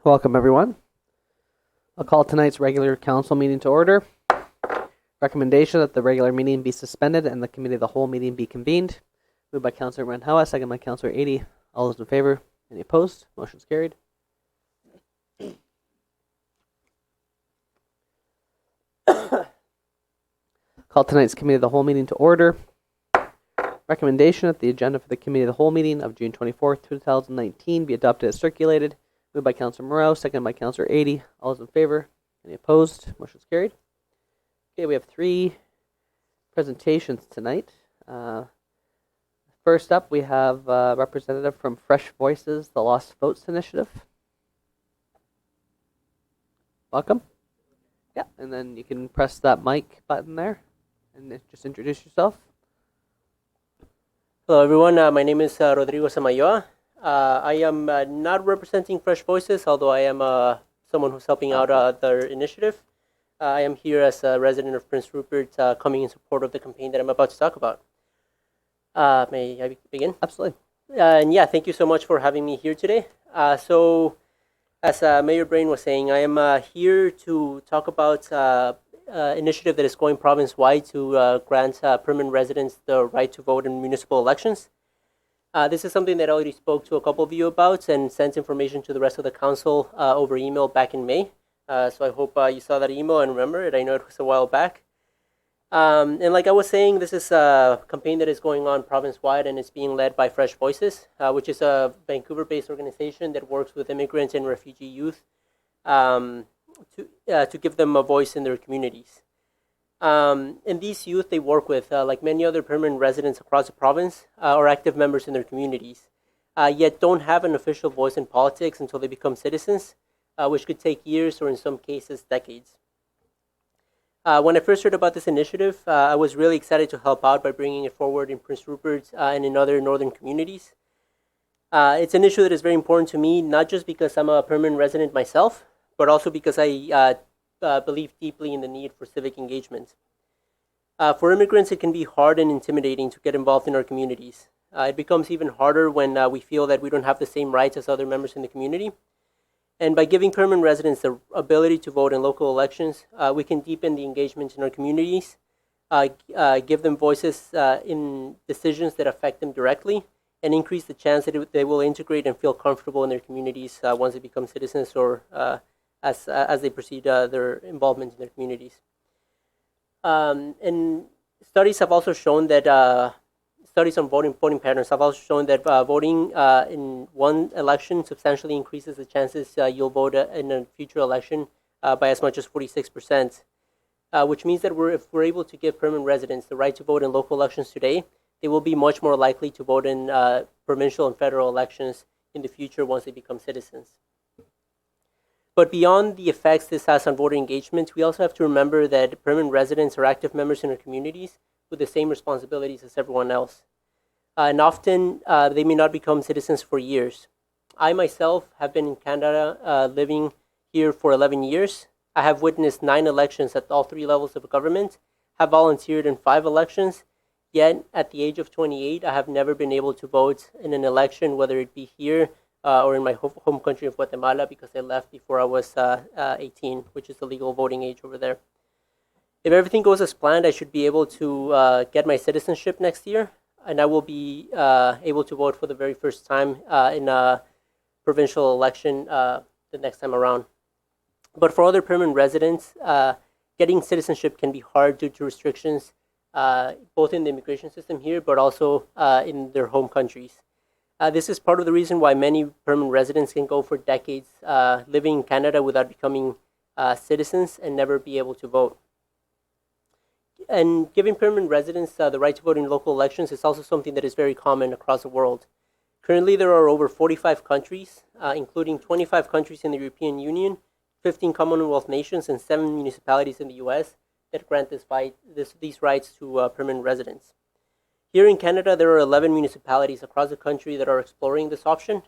Welcome, everyone. I'll call tonight's regular council meeting to order. Recommendation that the regular meeting be suspended and the committee of the whole meeting be convened. Moved by Councillor Randhawa, second by Councillor Adie. All those in favor? Any opposed? Motion's carried. Call tonight's committee of the whole meeting to order. Recommendation that the agenda for the committee of the whole meeting of June 24th, 2019 be adopted as circulated. Moved by Councillor Moreau, second by Councillor Adie. All those in favor? Any opposed? Motion's carried. Okay, we have 3 presentations tonight. First up, we have a representative from Fresh Voices, the Lost Votes Initiative. Welcome. Yeah, and then you can press that mic button there and just introduce yourself. Hello, everyone. My name is Rodrigo Samayoa. I am not representing Fresh Voices, although I am someone who's helping out their initiative. I am here as a resident of Prince Rupert, coming in support of the campaign that I'm about to talk about. May I begin? Absolutely. And yeah, thank you so much for having me here today. So, as Mayor Brain was saying, I am here to talk about initiative that is going province-wide to grant permanent residents the right to vote in municipal elections. This is something that I already spoke to a couple of you about and sent information to the rest of the council over email back in May. So I hope you saw that email and remember it. I know it was a while back. And like I was saying, this is a campaign that is going on province-wide and it's being led by Fresh Voices, which is a Vancouver-based organization that works with immigrant and refugee youth to give them a voice in their communities. And these youth they work with, like many other permanent residents across the province, are active members in their communities, yet don't have an official voice in politics until they become citizens, which could take years or in some cases decades. When I first heard about this initiative, I was really excited to help out by bringing it forward in Prince Rupert and in other northern communities. It's an issue that is very important to me, not just because I'm a permanent resident myself, but also because I believe deeply in the need for civic engagement. For immigrants, it can be hard and intimidating to get involved in our communities. It becomes even harder when we feel that we don't have the same rights as other members in the community. And by giving permanent residents the ability to vote in local elections, we can deepen the engagement in our communities, give them voices in decisions that affect them directly, and increase the chance that they will integrate and feel comfortable in their communities once they become citizens or as they proceed their involvement in their communities. And studies have also shown that studies on voting patterns have also shown that voting in one election substantially increases the chances you'll vote in a future election by as much as 46%, which means that if we're able to give permanent residents the right to vote in local elections today, they will be much more likely to vote in provincial and federal elections in the future once they become citizens. But beyond the effects this has on voter engagement, we also have to remember that permanent residents are active members in our communities with the same responsibilities as everyone else. And often, they may not become citizens for years. I myself have been in Canada living here for 11 years. I have witnessed 9 elections at all 3 levels of government, have volunteered in 5 elections, yet at the age of 28, I have never been able to vote in an election, whether it be here or in my home country of Guatemala, because I left before I was 18, which is the legal voting age over there. If everything goes as planned, I should be able to get my citizenship next year, and I will be able to vote for the very first time in a provincial election the next time around. But for other permanent residents, getting citizenship can be hard due to restrictions, both in the immigration system here, but also in their home countries. This is part of the reason why many permanent residents can go for decades living in Canada without becoming citizens and never be able to vote. And giving permanent residents the right to vote in local elections is also something that is very common across the world. Currently, there are over 45 countries, including 25 countries in the European Union, 15 Commonwealth nations, and 7 municipalities in the U.S. that grant these rights to permanent residents. Here in Canada, there are 11 municipalities across the country that are exploring this option,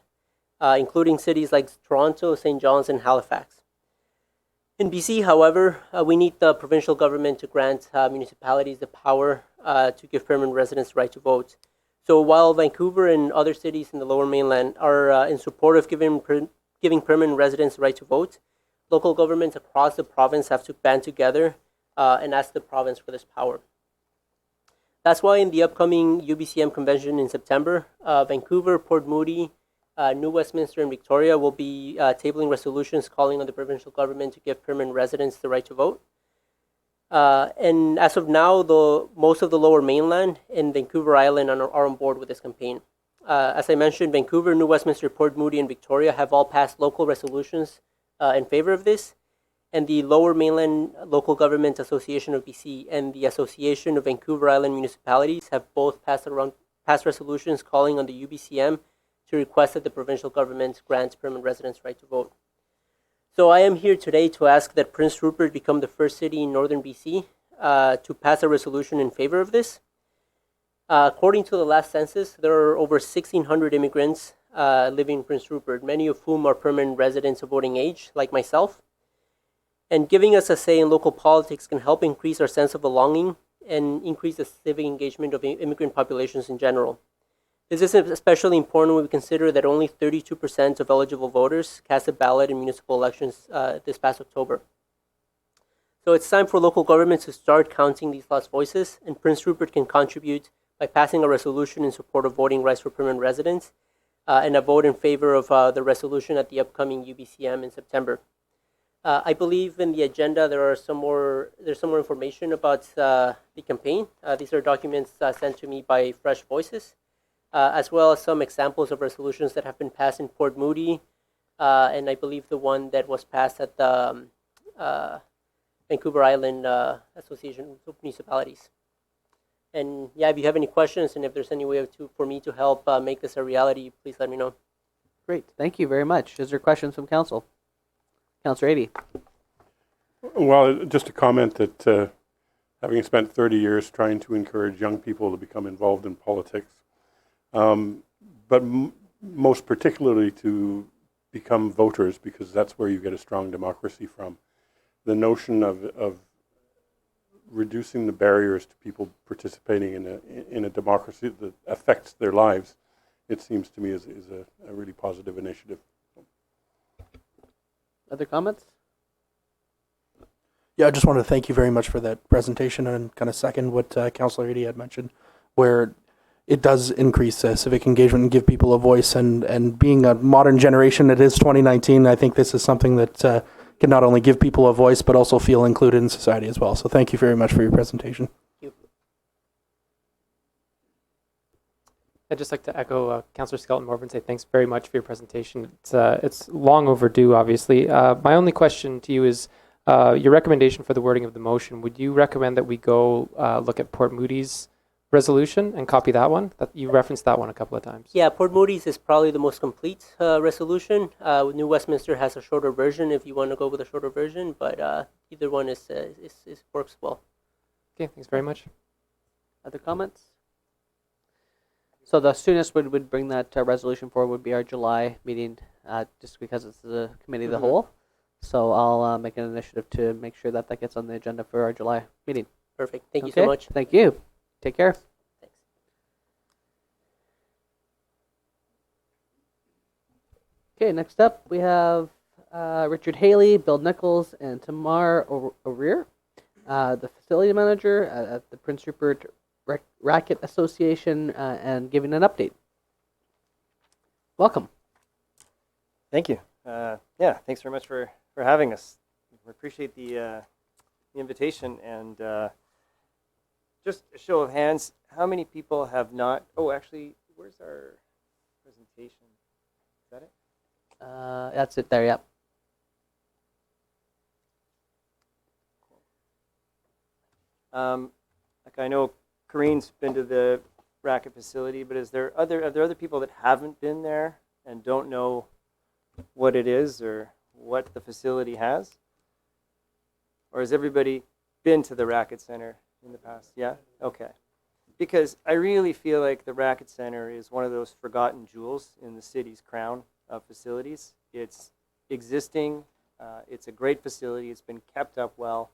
including cities like Toronto, St. John's, and Halifax. In BC, however, we need the provincial government to grant municipalities the power to give permanent residents the right to vote. So while Vancouver and other cities in the Lower Mainland are in support of giving giving permanent residents the right to vote, local governments across the province have to band together and ask the province for this power. That's why in the upcoming UBCM convention in September, Vancouver, Port Moody, New Westminster, and Victoria will be tabling resolutions calling on the provincial government to give permanent residents the right to vote. And as of now, most of the Lower Mainland and Vancouver Island are on board with this campaign. As I mentioned, Vancouver, New Westminster, Port Moody, and Victoria have all passed local resolutions in favor of this. And the Lower Mainland Local Government Association of BC and the Association of Vancouver Island Municipalities have both passed resolutions calling on the UBCM to request that the provincial government grant permanent residents right to vote. So I am here today to ask that Prince Rupert become the first city in northern BC to pass a resolution in favor of this. According to the last census, there are over 1,600 immigrants living in Prince Rupert, many of whom are permanent residents of voting age, like myself. And giving us a say in local politics can help increase our sense of belonging and increase the civic engagement of immigrant populations in general. This is especially important when we consider that only 32% of eligible voters cast a ballot in municipal elections this past October. So it's time for local governments to start counting these lost voices, and Prince Rupert can contribute by passing a resolution in support of voting rights for permanent residents and a vote in favor of the resolution at the upcoming UBCM in September. I believe in the agenda there's some more information about the campaign. These are documents sent to me by Fresh Voices, as well as some examples of resolutions that have been passed in Port Moody, and I believe the one that was passed at the Vancouver Island Association of Municipalities. And yeah, if you have any questions and if there's any way for me to help make this a reality, please let me know. Great. Thank you very much. Is there questions from council? Councillor Adie. Well, just a comment that having spent 30 years trying to encourage young people to become involved in politics, but most particularly to become voters, because that's where you get a strong democracy from. The notion of reducing the barriers to people participating in a democracy that affects their lives, it seems to me is a really positive initiative. Other comments? Yeah, I just wanted to thank you very much for that presentation and kind of second what Councillor Adie had mentioned, where it does increase civic engagement and give people a voice. And being a modern generation, it is 2019, I think this is something that can not only give people a voice, but also feel included in society as well. So thank you very much for your presentation. Thank you. I'd just like to echo Councillor Skelton Morvan and say thanks very much for your presentation. It's long overdue, obviously. My only question to you is your recommendation for the wording of the motion. Would you recommend that we go look at Port Moody's resolution and copy that one? That you referenced that one a couple of times. Yeah, Port Moody's is probably the most complete resolution. New Westminster has a shorter version if you want to go with a shorter version, but either one works well. Okay, thanks very much. Other comments? So the soonest would bring that resolution forward would be our July meeting, just because it's the committee of the whole. So I'll make an initiative to make sure that gets on the agenda for our July meeting. Perfect. Thank you so much. Thank you. Take care. Thanks. Okay, next up we have Richard Haley, Bill Nichols, and Tamar O'Rear, the facility manager at the Prince Rupert Racket Association, and giving an update. Welcome. Thank you. Yeah, thanks very much for having us. We appreciate the invitation. And just a show of hands, how many people have not... Oh, actually, where's our presentation? Is that it? That's it there, yep. Like I know Kareen's been to the racket facility, but are there other people that haven't been there and don't know what it is or what the facility has? Or has everybody been to the racket center in the past? Yeah? Okay. Because I really feel like the racket center is one of those forgotten jewels in the city's crown of facilities. It's existing. It's a great facility. It's been kept up well.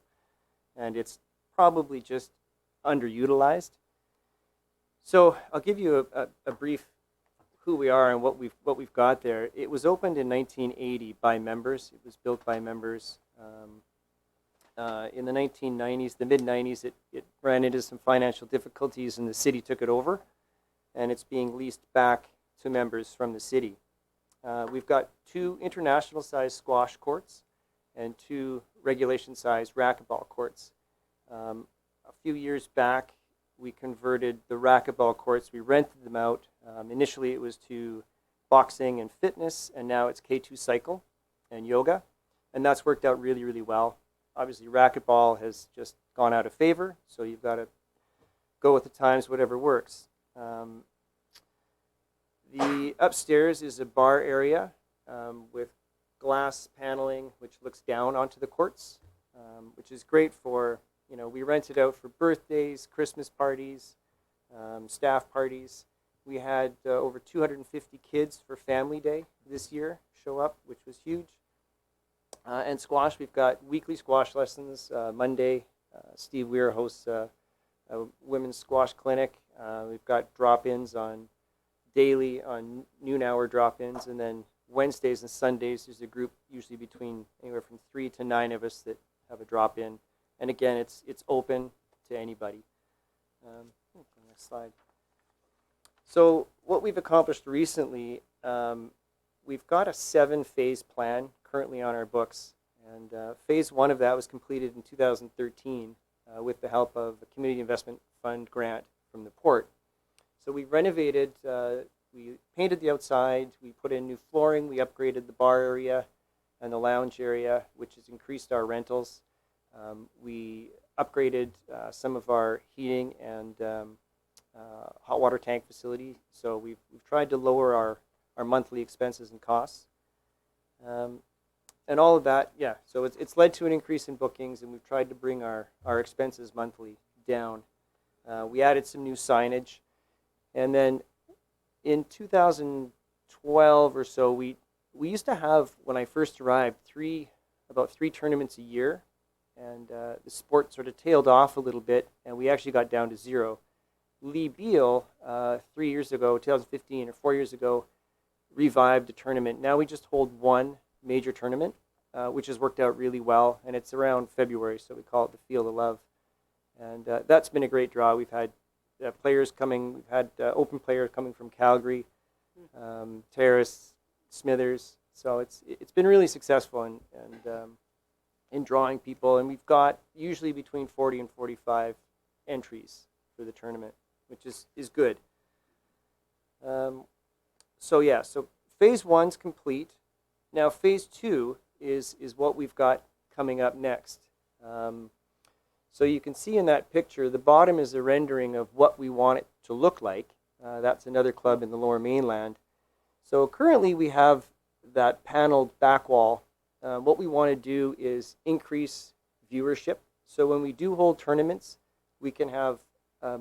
And it's probably just underutilized. So I'll give you a brief who we are and what we've got there. It was opened in 1980 by members. It was built by members. In the 1990s, the mid-90s, it ran into some financial difficulties, and the city took it over, and it's being leased back to members from the city. We've got 2 international-sized squash courts and 2 regulation-sized racquetball courts. A few years back, we converted the racquetball courts. We rented them out. Initially, it was to boxing and fitness, and now it's K2 cycle and yoga, and that's worked out really, really well. Obviously, racquetball has just gone out of favor, so you've got to go with the times, whatever works. The upstairs is a bar area with glass paneling, which looks down onto the courts, which is great for, we rent it out for birthdays, Christmas parties, staff parties. We had over 250 kids for Family Day this year show up, which was huge. And squash, we've got weekly squash lessons. Monday, Steve Weir hosts a women's squash clinic. We've got drop-ins on noon hour drop-ins, and then Wednesdays and Sundays there's a group usually between anywhere from 3 to 9 of us that have a drop-in. And again, it's open to anybody. Next slide. So what we've accomplished recently, we've got a 7-phase plan currently on our books, and phase 1 of that was completed in 2013 with the help of a Community Investment Fund grant from the port. So we renovated, we painted the outside, we put in new flooring, we upgraded the bar area and the lounge area, which has increased our rentals. We upgraded some of our heating and hot water tank facility, so we've tried to lower our monthly expenses and costs. And all of that, yeah, so it's led to an increase in bookings, and we've tried to bring our expenses monthly down. We added some new signage, and then in 2012 or so, we used to have, when I first arrived, about 3 tournaments a year, and the sport sort of tailed off a little bit, and we actually got down to 0. Lee Beal, 3 years ago, 2015 or 4 years ago, revived a tournament. Now we just hold 1 major tournament, which has worked out really well, and it's around February, so we call it the Field of Love. And that's been a great draw. We've had players coming, we've had open players coming from Calgary, Terrace, Smithers, so it's been really successful in drawing people, and we've got usually between 40 and 45 entries for the tournament, which is good. So yeah, so phase 1's complete. Now phase 2 is what we've got coming up next. So you can see in that picture, the bottom is a rendering of what we want it to look like. That's another club in the Lower Mainland. So currently we have that paneled back wall. What we want to do is increase viewership. So when we do hold tournaments, we can have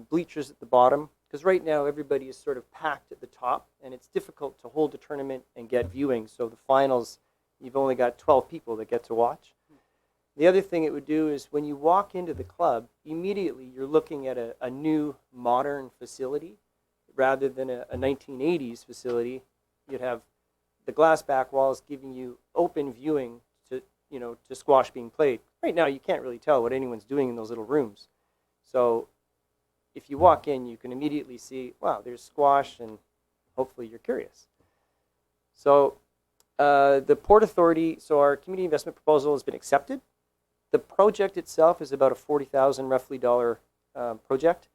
bleachers at the bottom, because right now everybody is sort of packed at the top, and it's difficult to hold a tournament and get viewing. So the finals, you've only got 12 people that get to watch. The other thing it would do is when you walk into the club, immediately you're looking at a new modern facility rather than a 1980s facility. You'd have the glass back walls giving you open viewing to squash being played. Right now you can't really tell what anyone's doing in those little rooms. So if you walk in, you can immediately see, wow, there's squash, and hopefully you're curious. So the Port Authority, so our community investment proposal has been accepted. The project itself is about a $40,000 roughly project.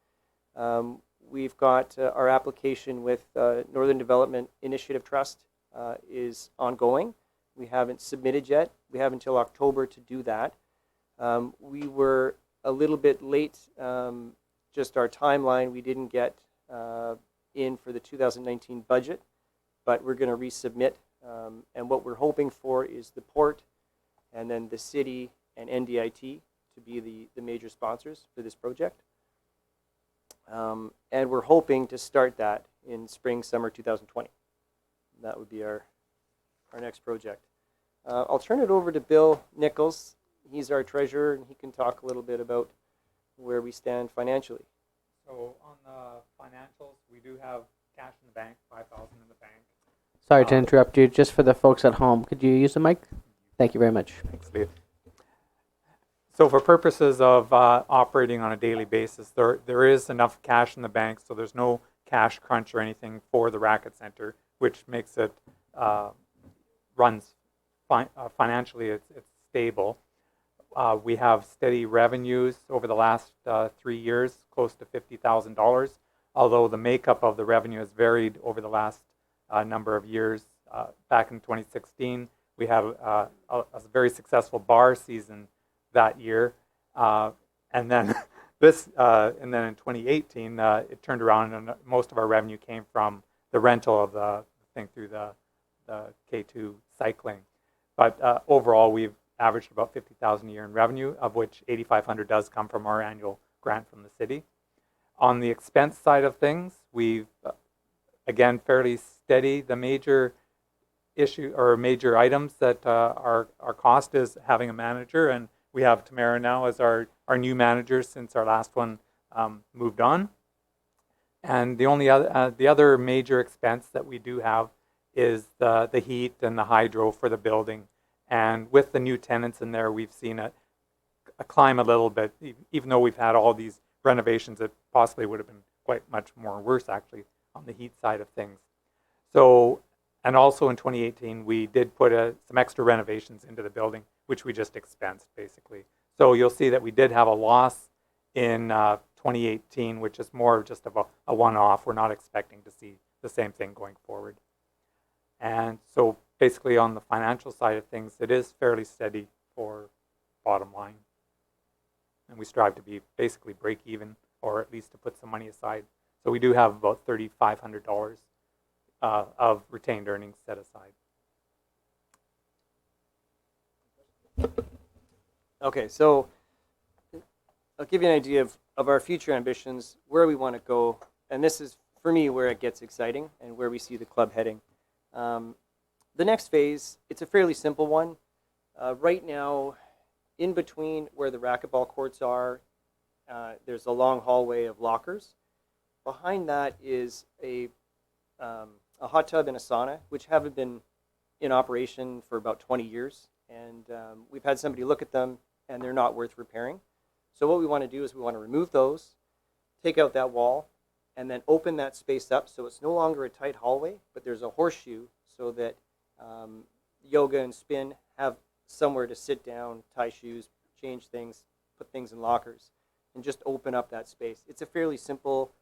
We've got our application with Northern Development Initiative Trust is ongoing. We haven't submitted yet. We have until October to do that. We were a little bit late, just our timeline. We didn't get in for the 2019 budget, but we're going to resubmit. And what we're hoping for is the port and then the city and NDIT to be the major sponsors for this project. And we're hoping to start that in spring, summer 2020. That would be our next project. I'll turn it over to Bill Nichols. He's our treasurer, and he can talk a little bit about where we stand financially. So on the financials, we do have cash in the bank, 5,000 in the bank. Sorry to interrupt you. Just for the folks at home, could you use the mic? Thank you very much. Thanks, Leah. So for purposes of operating on a daily basis, there is enough cash in the bank, so there's no cash crunch or anything for the Racket Center, which makes it runs financially. It's stable. We have steady revenues over the last 3 years, close to $50,000, although the makeup of the revenue has varied over the last number of years. Back in 2016, we had a very successful bar season that year, and then and then in 2018, it turned around, and most of our revenue came from the rental of the thing through the K2 cycling. But overall, we've averaged about $50,000 a year in revenue, of which $8,500 does come from our annual grant from the city. On the expense side of things, we've again fairly steady. The major issue or major items that our cost is having a manager, and we have Tamara now as our new manager since our last one moved on. And the only other major expense that we do have is the heat and the hydro for the building. And with the new tenants in there, we've seen a climb a little bit, even though we've had all these renovations. It possibly would have been quite much more worse actually on the heat side of things. So, and also in 2018, we did put some extra renovations into the building, which we just expensed basically. So you'll see that we did have a loss in 2018, which is more just of a one-off. We're not expecting to see the same thing going forward. And so basically on the financial side of things, it is fairly steady for bottom line. And we strive to be basically break even, or at least to put some money aside. So we do have about $3,500 of retained earnings set aside. Okay, so I'll give you an idea of our future ambitions, where we want to go, and this is, for me, where it gets exciting and where we see the club heading. The next phase, it's a fairly simple one. Right now, in between where the racquetball courts are, there's a long hallway of lockers. Behind that is a hot tub and a sauna, which haven't been in operation for about 20 years. And we've had somebody look at them, and they're not worth repairing. So what we want to do is we want to remove those, take out that wall, and then open that space up so it's no longer a tight hallway, but there's a horseshoe so that yoga and spin have somewhere to sit down, tie shoes, change things, put things in lockers, and just open up that space. It's a fairly simple,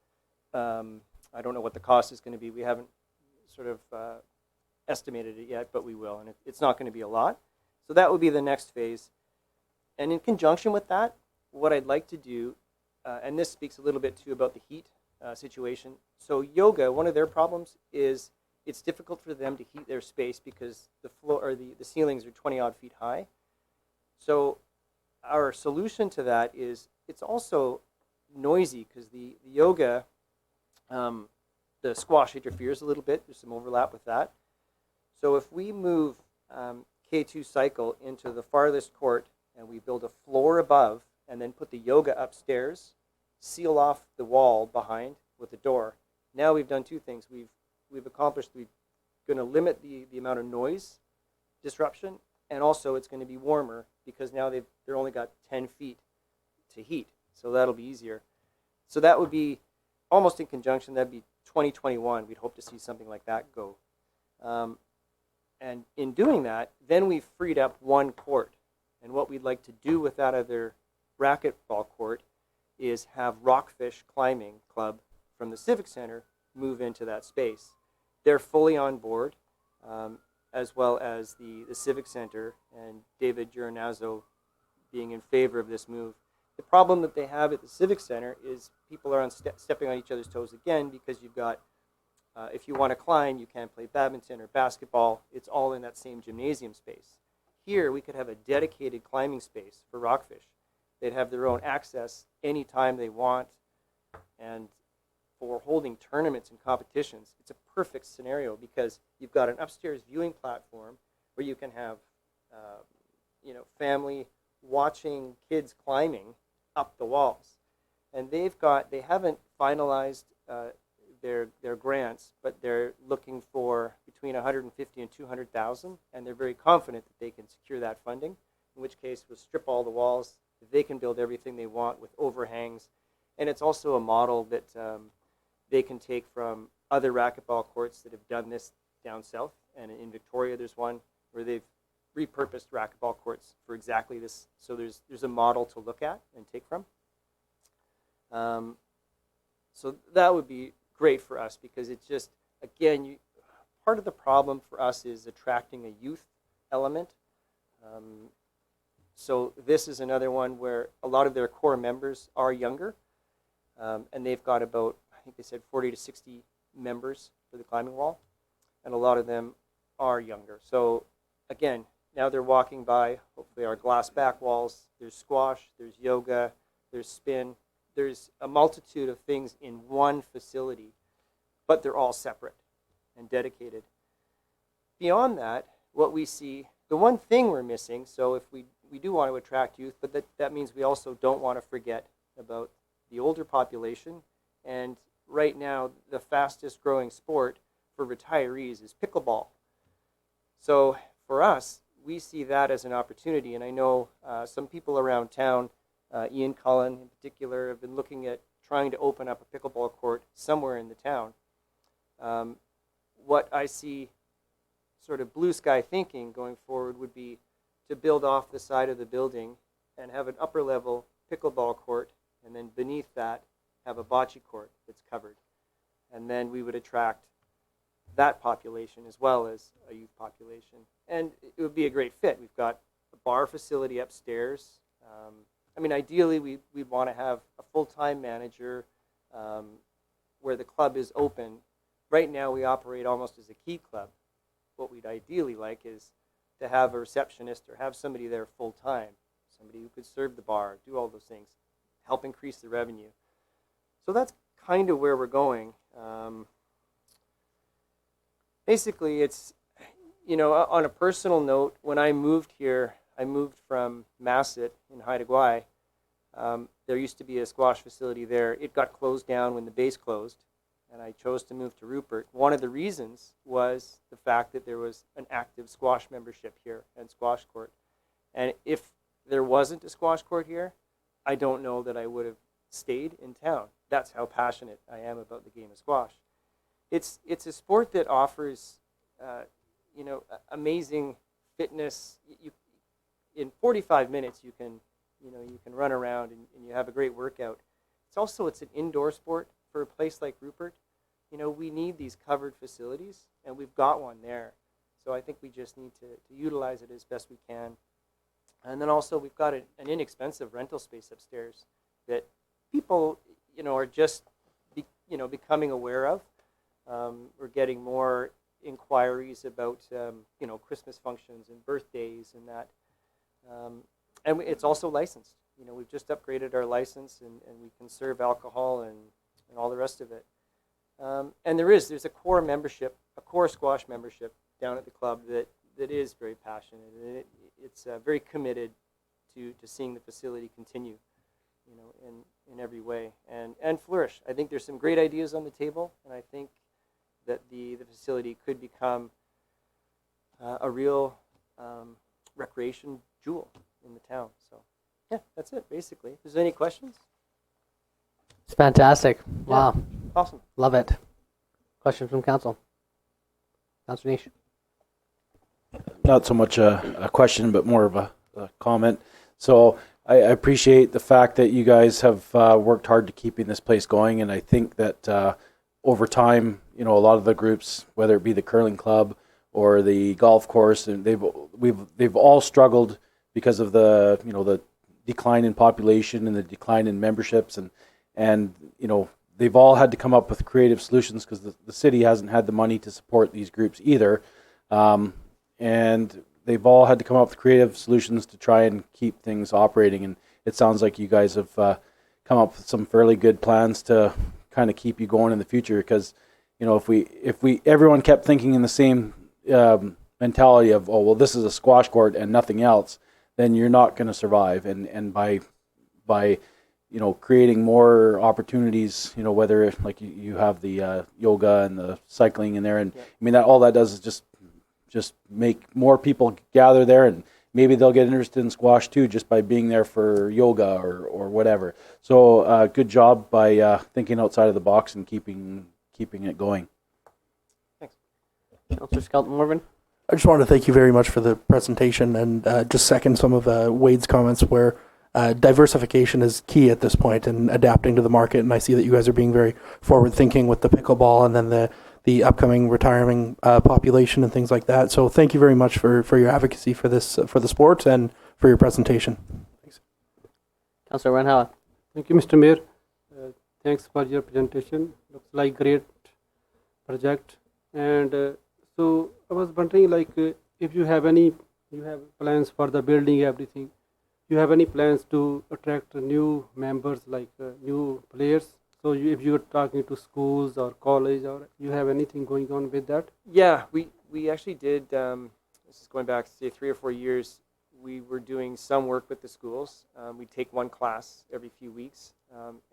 I don't know what the cost is going to be. We haven't sort of estimated it yet, but we will, and it's not going to be a lot. So that would be the next phase. And in conjunction with that, what I'd like to do, and this speaks a little bit too about the heat situation. So yoga, one of their problems is it's difficult for them to heat their space because the floor or the ceilings are 20 odd feet high. So our solution to that is it's also noisy because the yoga, the squash interferes a little bit. There's some overlap with that. So if we move K2 cycle into the farthest court and we build a floor above and then put the yoga upstairs, seal off the wall behind with a door. Now we've done two things. We've accomplished, we're going to limit the amount of noise disruption, and also it's going to be warmer because now they're only got 10 feet to heat. So that'll be easier. So that would be almost in conjunction. That'd be 2021. We'd hope to see something like that go. And in doing that, then we've freed up one court. And what we'd like to do with that other racquetball court is have Rockfish Climbing Club from the Civic Center move into that space. They're fully on board, as well as the Civic Center and David Gironazzo being in favor of this move. The problem that they have at the Civic Center is people are stepping on each other's toes again because you've got, if you want to climb, you can't play badminton or basketball. It's all in that same gymnasium space. Here, we could have a dedicated climbing space for Rockfish. They'd have their own access anytime they want, and for holding tournaments and competitions, it's a perfect scenario because you've got an upstairs viewing platform where you can have, family watching kids climbing up the walls. And they haven't finalized their grants, but they're looking for between 150 and 200,000, and they're very confident that they can secure that funding. In which case, we'll strip all the walls. They can build everything they want with overhangs, and it's also a model that they can take from other racquetball courts that have done this down south. And in Victoria, there's one where they've repurposed racquetball courts for exactly this. So there's a model to look at and take from. So that would be great for us, because it's just, again, part of the problem for us is attracting a youth element. So this is another one where a lot of their core members are younger, and they've got about, I think they said 40 to 60 members for the climbing wall, and a lot of them are younger. So again, now they're walking by, hopefully, our glass back walls. There's squash, there's yoga, there's spin. There's a multitude of things in one facility, but they're all separate and dedicated. Beyond that, what we see, the one thing we're missing, so if we do want to attract youth, but that means we also don't want to forget about the older population. And right now, the fastest growing sport for retirees is pickleball. So for us, we see that as an opportunity. And I know some people around town, Ian Cullen in particular, have been looking at trying to open up a pickleball court somewhere in the town. What I see sort of blue sky thinking going forward would be to build off the side of the building and have an upper level pickleball court, and then beneath that have a bocce court that's covered. And then we would attract that population as well as a youth population. And it would be a great fit. We've got a bar facility upstairs. I mean, ideally, we'd want to have a full-time manager where the club is open. Right now, we operate almost as a key club. What we'd ideally like is to have a receptionist or have somebody there full-time, somebody who could serve the bar, do all those things, help increase the revenue. So that's kind of where we're going. Basically, it's, on a personal note, when I moved here, I moved from Masset in Haida Gwaii. There used to be a squash facility there. It got closed down when the base closed, and I chose to move to Rupert. One of the reasons was the fact that there was an active squash membership here and squash court. And if there wasn't a squash court here, I don't know that I would have stayed in town. That's how passionate I am about the game of squash. It's a sport that offers, amazing fitness. In 45 minutes, you can run around and you have a great workout. It's an indoor sport for a place like Rupert. We need these covered facilities, and we've got one there. So I think we just need to utilize it as best we can. And then also we've got an inexpensive rental space upstairs that people, are just, becoming aware of. We're getting more inquiries about, Christmas functions and birthdays and that. And it's also licensed. We've just upgraded our license, and we can serve alcohol and all the rest of it. And there's a core membership, a core squash membership down at the club that is very passionate, and it's very committed to seeing the facility continue, in every way and flourish. I think there's some great ideas on the table, and I think that the facility could become a real recreation jewel in the town. So, yeah, that's it, basically. If there's any questions? It's fantastic. Wow. Awesome. Love it. Questions from council? Councilor Nish. Not so much a question, but more of a comment. So I appreciate the fact that you guys have worked hard to keeping this place going, and I think that over time, a lot of the groups, whether it be the curling club or the golf course, and they've all struggled because of the decline in population and the decline in memberships, and they've all had to come up with creative solutions because the city hasn't had the money to support these groups either, and they've all had to come up with creative solutions to try and keep things operating. And it sounds like you guys have come up with some fairly good plans to kind of keep you going in the future, because if everyone kept thinking in the same mentality of, oh well, this is a squash court and nothing else, then you're not going to survive. And by creating more opportunities, whether like you have the yoga and the cycling in there, and I mean that all that does is just make more people gather there, and maybe they'll get interested in squash too just by being there for yoga or whatever. So good job by thinking outside of the box and keeping it going. Councillor Skelton Morvan. I just want to thank you very much for the presentation and just second some of Wade's comments where diversification is key at this point and adapting to the market. And I see that you guys are being very forward thinking with the pickleball and then the upcoming retiring population and things like that. So thank you very much for your advocacy for this, for the sport and for your presentation. Thanks. Councillor Renhala. Thank you, Mr. Mayor. Thanks for your presentation. Looks like great project. And so I was wondering, like, if you have plans for the building, everything. You have any plans to attract new members, like new players? So if you're talking to schools or college, or you have anything going on with that? Yeah, we actually did, this is going back, say, 3 or 4 years, we were doing some work with the schools. We'd take one class every few weeks,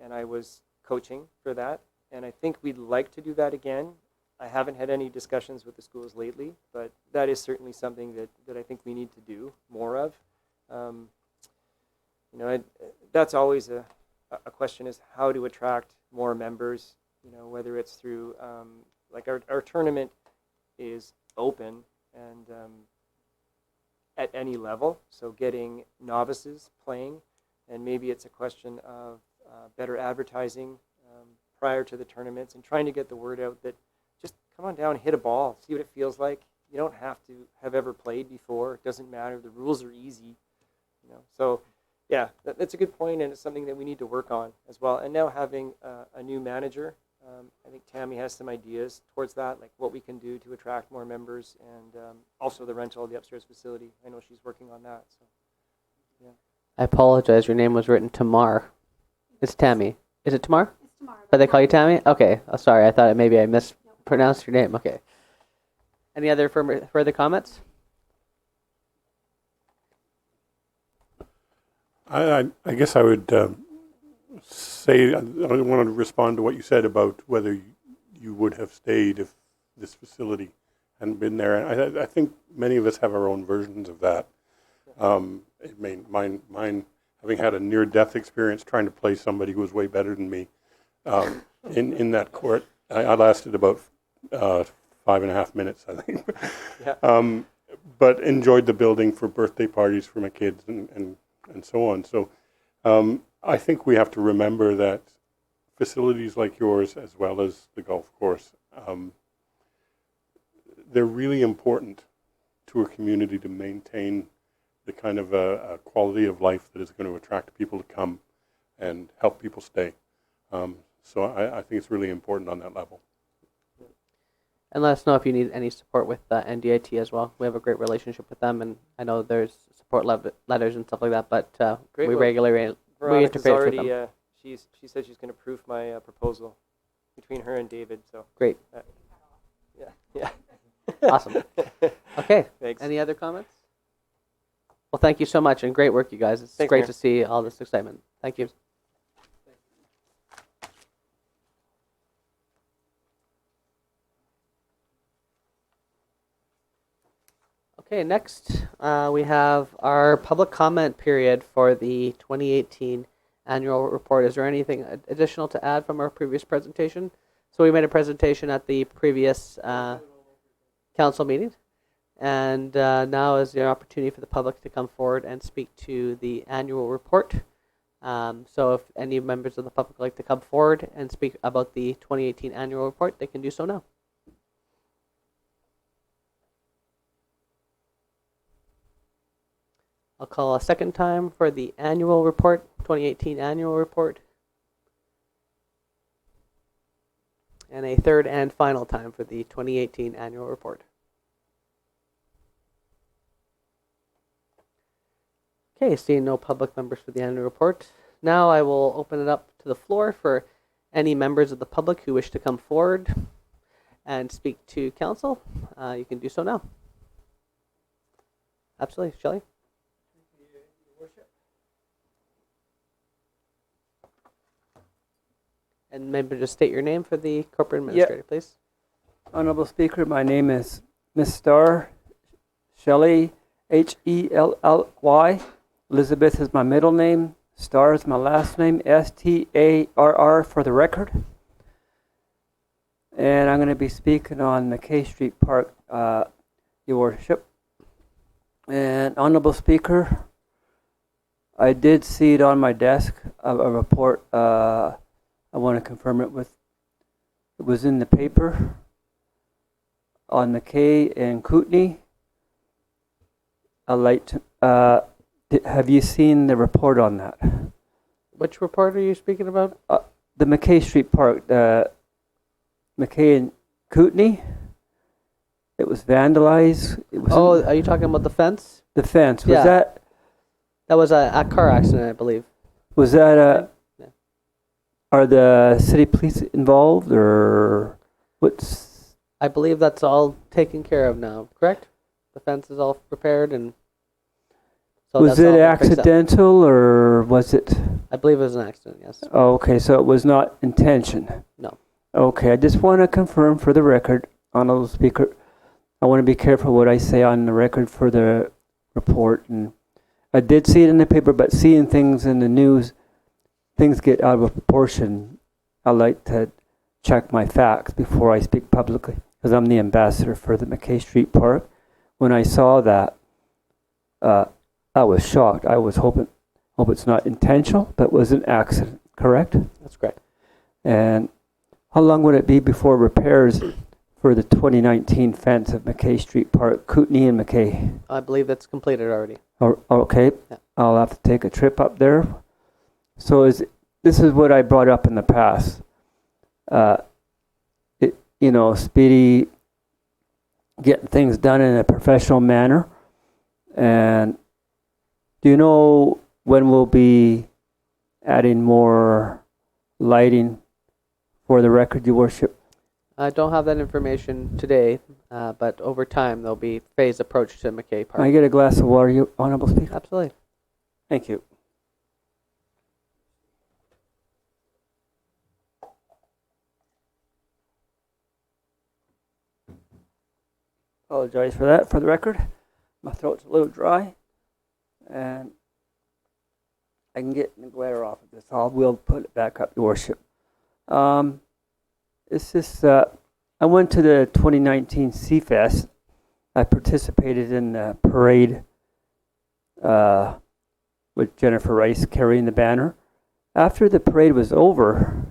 and I was coaching for that. And I think we'd like to do that again. I haven't had any discussions with the schools lately, but that is certainly something that I think we need to do more of. That's always a question, is how to attract more members, whether it's through, like our tournament is open and at any level, so getting novices playing, and maybe it's a question of better advertising prior to the tournaments and trying to get the word out that just come on down, hit a ball, see what it feels like. You don't have to have ever played before. It doesn't matter. The rules are easy. So yeah, that's a good point, and it's something that we need to work on as well. And now having a new manager, I think Tammy has some ideas towards that, like what we can do to attract more members, and also the rental of the upstairs facility. I know she's working on that. So yeah. I apologize. Your name was written Tamar. It's Tammy. Is it Tamar? It's Tamar. But they call you Tammy? Okay. Oh, sorry. I thought maybe I mispronounced your name. Okay. Any other further comments? I guess I would say, I want to respond to what you said about whether you would have stayed if this facility hadn't been there. And I think many of us have our own versions of that. Mine having had a near-death experience trying to play somebody who was way better than me in that court. I lasted about 5.5 minutes, I think. Yeah. But enjoyed the building for birthday parties for my kids and so on. So I think we have to remember that facilities like yours, as well as the golf course, they're really important to a community to maintain the kind of a quality of life that is going to attract people to come and help people stay. So I think it's really important on that level. And let us know if you need any support with NDIT as well. We have a great relationship with them, and I know there's support letters and stuff like that, but Great. we Well, regularly Veronica's interface with already, them. she said she's going to proof my proposal between her and David. So Great. yeah. Awesome. Okay. Thanks. Any other comments? Well, thank you so much, and great work, you guys. It's Thanks, great Mayor. to see all this excitement. Thank you. Okay, next we have our public comment period for the 2018 annual report. Is there anything additional to add from our previous presentation? So we made a presentation at the previous council meeting, and now is the opportunity for the public to come forward and speak to the annual report. So if any members of the public would like to come forward and speak about the 2018 annual report, they can do so now. I'll call a second time for the annual report, 2018 annual report. And a third and final time for the 2018 annual report. Okay, seeing no public members for the annual report. Now I will open it up to the floor for any members of the public who wish to come forward and speak to council. You can do so now. Absolutely, Shelley. And maybe just state your name for the corporate administrator, please. Honorable Speaker, my name is Miss Star Shelley, Helly. Elizabeth is my middle name. Star is my last name, Starr for the record. And I'm going to be speaking on McKay Street Park, Your Worship. And Honorable Speaker, I did see it on my desk, a report. I want to confirm it with. It was in the paper on McKay and Kootenai. I'd like to. Have you seen the report on that? Which report are you speaking about? The McKay Street Park, McKay and Kootenai. It was vandalized. It was Are you talking about the fence? the fence. Was Yeah. that That was a car accident, I believe. was that a? Yeah. Are the city police involved, or what's? I believe that's all taken care of now, correct? The fence is all repaired and so Was that's all it been fixed up. accidental, or was it? I believe it was an accident, yes. Oh, okay, so it was not intention. No. Okay, I just want to confirm for the record, Honorable Speaker. I want to be careful what I say on the record for the report. And I did see it in the paper, but seeing things in the news, things get out of proportion. I like to check my facts before I speak publicly, because I'm the ambassador for the McKay Street Park. When I saw that, I was shocked. I was hope it's not intentional, but was an accident, correct? That's correct. And how long would it be before repairs for the 2019 fence of McKay Street Park, Kootenai and McKay? I believe that's completed already. Okay, Yeah. I'll have to take a trip up there. So this is what I brought up in the past. Speedy, getting things done in a professional manner. And do you know when we'll be adding more lighting for the record, Your Worship? I don't have that information today, but over time there'll be phased approach to McKay Can I Park. get a glass of water, Your Honorable Speaker? Absolutely. Thank you. Apologize for that, for the record. My throat's a little dry, and I can get the glare off of this. We'll put it back up, Your Worship. It's just, I went to the 2019 Seafest. I participated in the parade with Jennifer Rice carrying the banner. After the parade was over,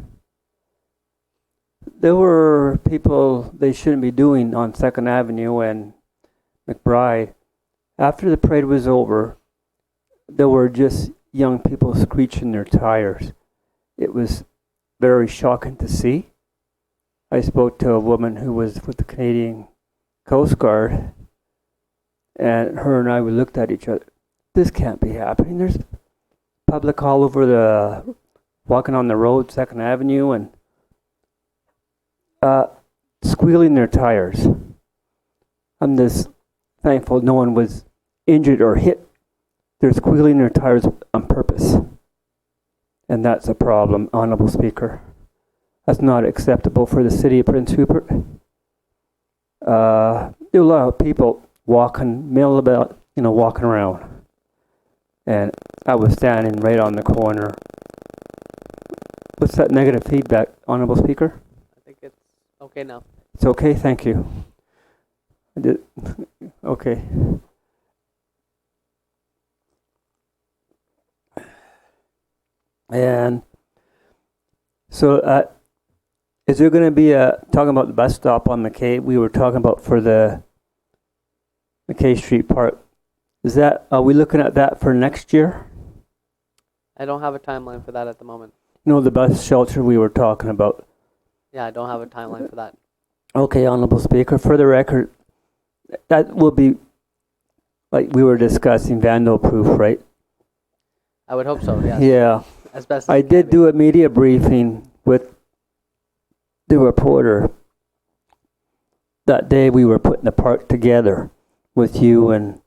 there were people they shouldn't be doing on 2nd Avenue and McBride. After the parade was over, there were just young people screeching their tires. It was very shocking to see. I spoke to a woman who was with the Canadian Coast Guard, and her and I, we looked at each other. This can't be happening. There's public all over walking on the road, 2nd Avenue, and squealing their tires. I'm just thankful no one was injured or hit. They're squealing their tires on purpose. And that's a problem, Honorable Speaker. That's not acceptable for the city of Prince Rupert. There are a lot of people walking around. And I was standing right on the corner. What's that negative feedback, Honorable Speaker? I think it's okay now. It's okay, thank you. Okay. And so, is there going to be talking about the bus stop on McKay? We were talking about for the McKay Street Park. Are we looking at that for next year? I don't have a timeline for that at the moment. No, the bus shelter we were talking about. Yeah, I don't have a timeline for that. Okay, Honorable Speaker, for the record, that will be, like we were discussing, vandal-proof, right? I would hope so, yes. Yeah. As best as I it can did be. do a media briefing with the reporter. That day we were putting the park together with you and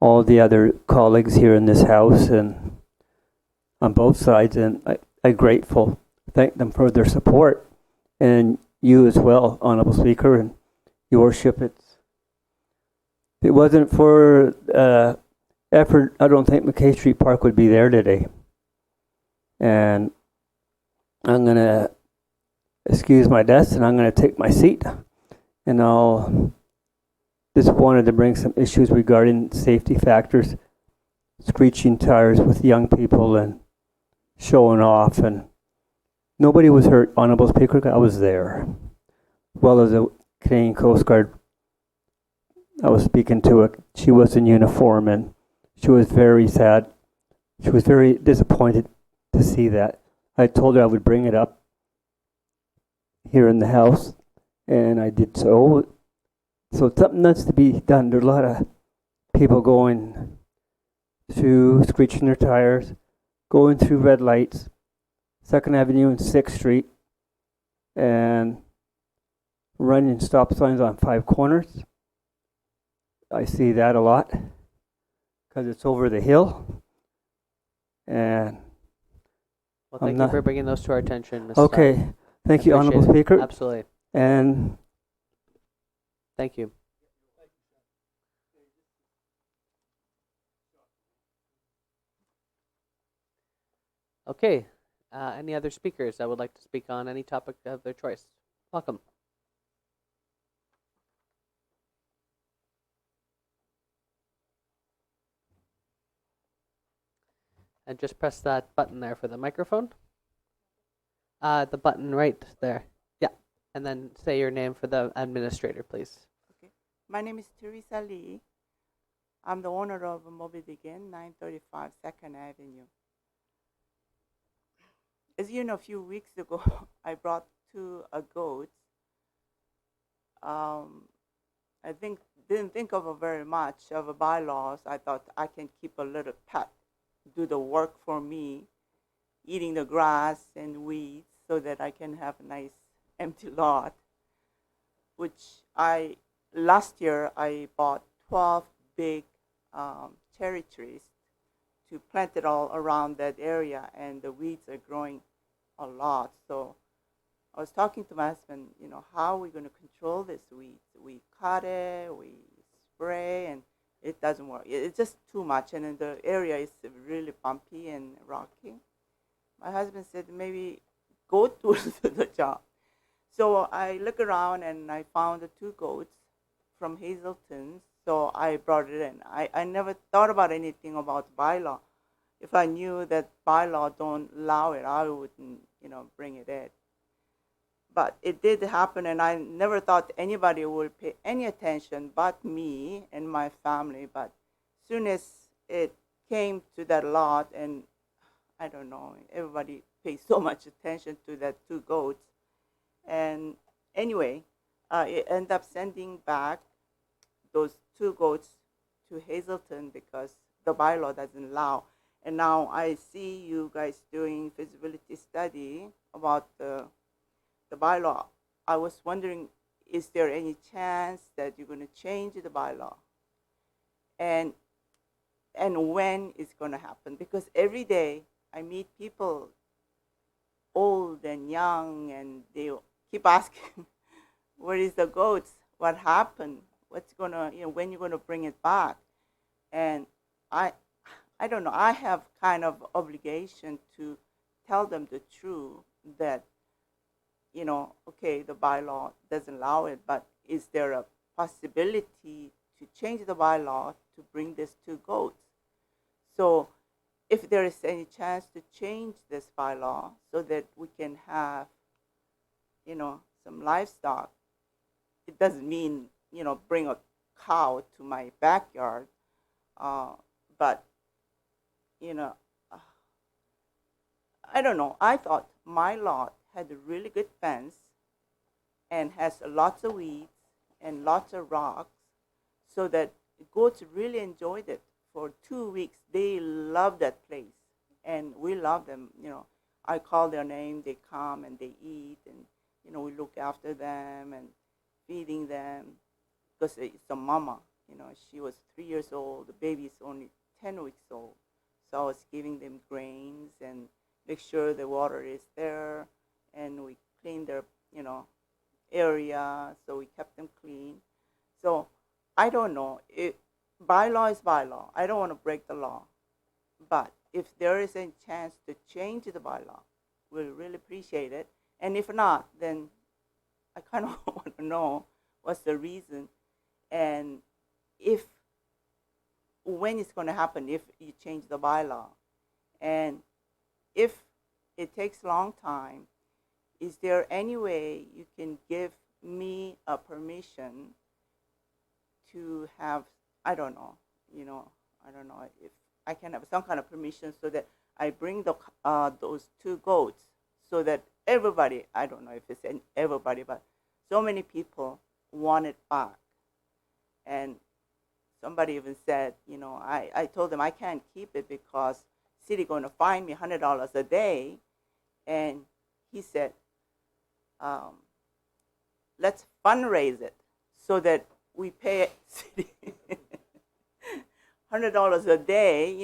all the other colleagues here in this house and on both sides, and I'm grateful thank them for their support, and you as well, Honorable Speaker, and Your Worship. If it wasn't for effort, I don't think McKay Street Park would be there today. And I'm going to excuse my desk and I'm going to take my seat. And I'll just wanted to bring some issues regarding safety factors, screeching tires with young people and showing off. And nobody was hurt, Honorable Speaker. I was there. As well as a Canadian Coast Guard I was speaking to her. She was in uniform and she was very sad. She was very disappointed to see that. I told her I would bring it up here in the house, and I did so. So something needs to be done. There's a lot of people going through, screeching their tires, going through red lights, 2nd Avenue and 6th Street, and running stop signs on 5 corners. I see that a lot because it's over the hill. And Well, I'm thank you not- for bringing those to our attention, Ms. okay, thank you, Honorable Appreciate it. Speaker. Absolutely. And Thank you. Okay. Any other speakers that would like to speak on any topic of their choice? Welcome. And just press that button there for the microphone. The button right there. Yeah. And then say your name for the administrator, please. My name is Teresa Lee. I'm the owner of Moby Dick Inn, 935 2nd Avenue. As you know, a few weeks ago, I brought 2 goats. I didn't think of very much of bylaws. I thought I can keep a little pet, do the work for me, eating the grass and weeds so that I can have a nice empty lot, which last year I bought 12 big cherry trees to plant it all around that area, and the weeds are growing a lot. So I was talking to my husband, how are we going to control this weeds? We cut it, we spray, and it doesn't work. It's just too much, and then the area is really bumpy and rocky. My husband said, maybe goat will do the job. So I look around and I found the 2 goats from Hazelton, so I brought it in. I never thought about anything about bylaw. If I knew that bylaw don't allow it, I wouldn't, bring it in. But it did happen, and I never thought anybody would pay any attention but me and my family. But soon as it came to that lot, and I don't know, everybody pays so much attention to that 2 goats. And anyway, it ended up sending back those 2 goats to Hazelton because the bylaw doesn't allow. And now I see you guys doing feasibility study about the bylaw. I was wondering, is there any chance that you're going to change the bylaw? And when it's going to happen? Because every day I meet people, old and young, and they keep asking, where is the goats? What happened? What's going to, when you're going to bring it back? And I don't know, I have kind of obligation to tell them the truth that, okay, the bylaw doesn't allow it, but is there a possibility to change the bylaw to bring these 2 goats? So if there is any chance to change this bylaw so that we can have, some livestock, it doesn't mean, bring a cow to my backyard, but, I don't know. I thought my lot had a really good fence and has lots of weeds and lots of rocks, so that goats really enjoyed it. For 2 weeks, they love that place, and we love them. I call their name, they come and they eat, and we look after them and feeding them, because it's a mama. She was 3 years old. The baby is only 10 weeks old. So I was giving them grains and make sure the water is there. and we cleaned their, area, so we kept them clean. So I don't know. Bylaw is bylaw. I don't want to break the law. But if there is a chance to change the bylaw, we'll really appreciate it. And if not, then I kind of want to know what's the reason, and when it's going to happen if you change the bylaw. And if it takes a long time, is there any way you can give me a permission to have, I don't know if I can have some kind of permission so that I bring those 2 goats so that everybody, I don't know if it's everybody, but so many people want it back. And somebody even said, I told them I can't keep it because city going to fine me $100 a day. And he said, let's fundraise it so that we pay city $100 a day.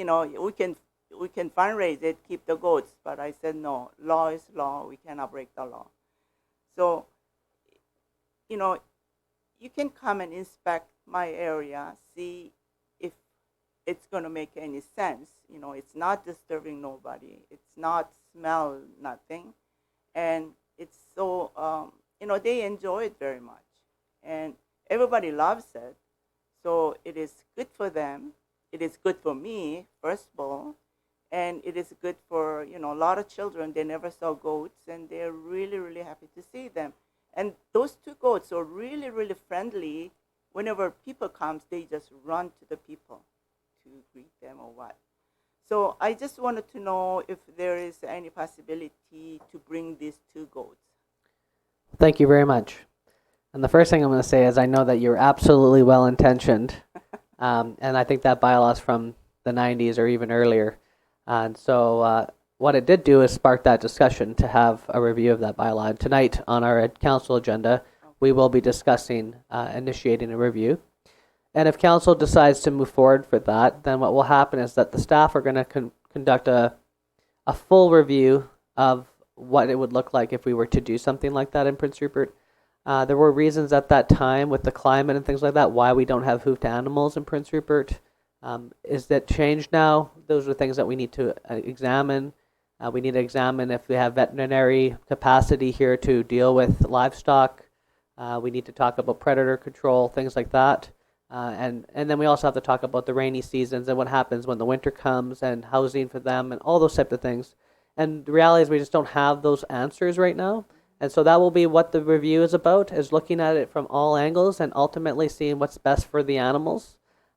We can fundraise it, keep the goats. But I said, no, law is law. We cannot break the law. So, you can come and inspect my area, see if it's going to make any sense. It's not disturbing nobody. It's not smell, nothing. And it's so, they enjoy it very much. And everybody loves it. So it is good for them. It is good for me, first of all. And it is good for, a lot of children. They never saw goats, and they're really, really happy to see them. And those 2 goats are really, really friendly. Whenever people comes, they just run to the people to greet them or what. So I just wanted to know if there is any possibility to bring these 2 goats. Thank you very much. And the first thing I'm going to say is I know that you're absolutely well-intentioned, and I think that bylaw is from the 90s or even earlier. And so what it did do is spark that discussion to have a review of that bylaw. And tonight on our council agenda, we will be discussing initiating a review. And if council decides to move forward for that, then what will happen is that the staff are going to conduct a full review of what it would look like if we were to do something like that in Prince Rupert. There were reasons at that time with the climate and things like that why we don't have hoofed animals in Prince Rupert. Is that changed now? Those are things that we need to examine. We need to examine if we have veterinary capacity here to deal with livestock. We need to talk about predator control, things like that. And then we also have to talk about the rainy seasons and what happens when the winter comes and housing for them and all those types of things. And the reality is we just don't have those answers right now. And so that will be what the review is about, is looking at it from all angles and ultimately seeing what's best for the animals.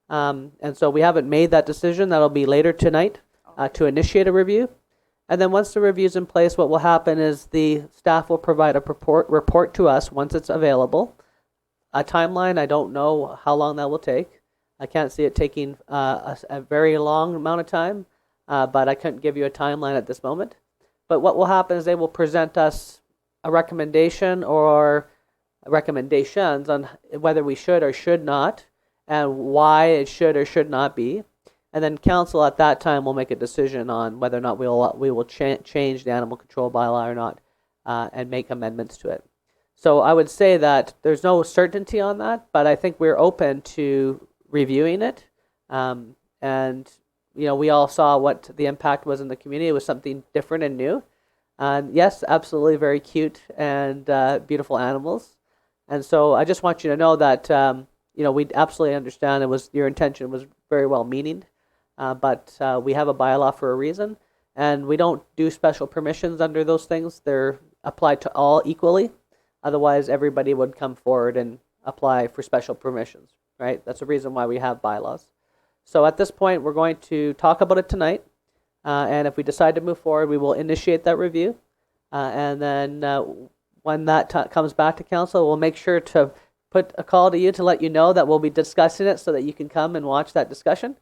And so we haven't made that decision. That'll be later tonight to initiate a review. And then once the review's in place, what will happen is the staff will provide a report to us once it's available. A timeline, I don't know how long that will take. I can't see it taking a very long amount of time, but I couldn't give you a timeline at this moment. But what will happen is they will present us a recommendation or recommendations on whether we should or should not, and why it should or should not be. And then council at that time will make a decision on whether or not we will change the animal control bylaw or not, and make amendments to it. So I would say that there's no certainty on that, but I think we're open to reviewing it. And we all saw what the impact was in the community. It was something different and new. And yes, absolutely very cute and beautiful animals. And so I just want you to know that we absolutely understand your intention was very well meaning. But we have a bylaw for a reason, and we don't do special permissions under those things. They're applied to all equally. Otherwise, everybody would come forward and apply for special permissions, right? That's the reason why we have bylaws. So at this point, we're going to talk about it tonight, and if we decide to move forward, we will initiate that review, and then when that comes back to council, we'll make sure to put a call to you to let you know that we'll be discussing it so that you can come and watch that discussion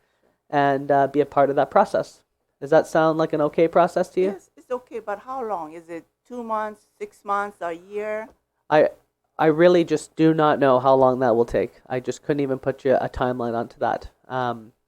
and be a part of that process. Does that sound like an okay process to you? Yes, it's okay, but how long? Is it 2 months, 6 months, a year? I really just do not know how long that will take. I just couldn't even put you a timeline onto that.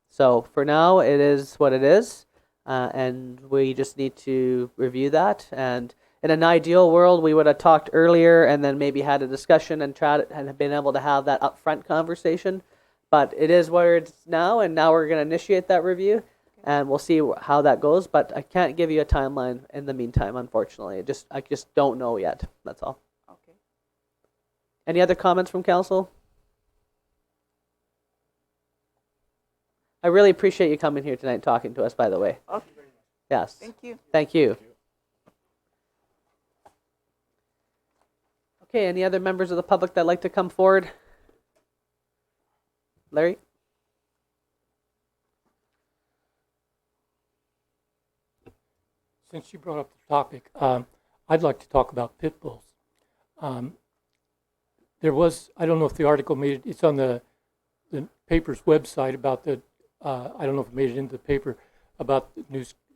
So for now, it is what it is, and we just need to review that. And in an ideal world, we would have talked earlier and then maybe had a discussion and tried and been able to have that upfront conversation. But it is where it's now, and now we're going to initiate that review, and we'll see how that goes. But I can't give you a timeline in the meantime, unfortunately. I just don't know yet. That's all. Okay. Any other comments from council? I really appreciate you coming here tonight and talking to us, by the way. Okay. Yes. Thank you. Thank you. Okay, any other members of the public that'd like to come forward? Larry? Since you brought up the topic, I'd like to talk about pit bulls. There was, I don't know if the article made it, it's on the paper's website about the, I don't know if it made it into the paper, about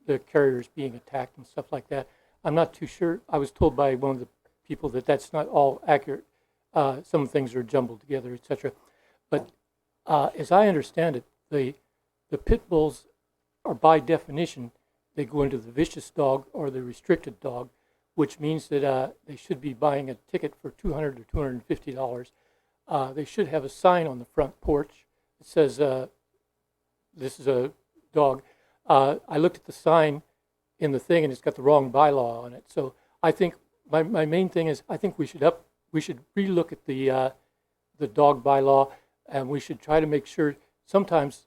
the carriers being attacked and stuff like that. I'm not too sure. I was told by one of the people that that's not all accurate. Some things are jumbled together, etc. But as I understand it, the pit bulls are by definition, they go into the vicious dog or the restricted dog, which means that they should be buying a ticket for $200 or $250. They should have a sign on the front porch that says, this is a dog. I looked at the sign in the thing and it's got the wrong bylaw on it. So I think my main thing is I think we should relook at the dog bylaw, and we should try to make sure. Sometimes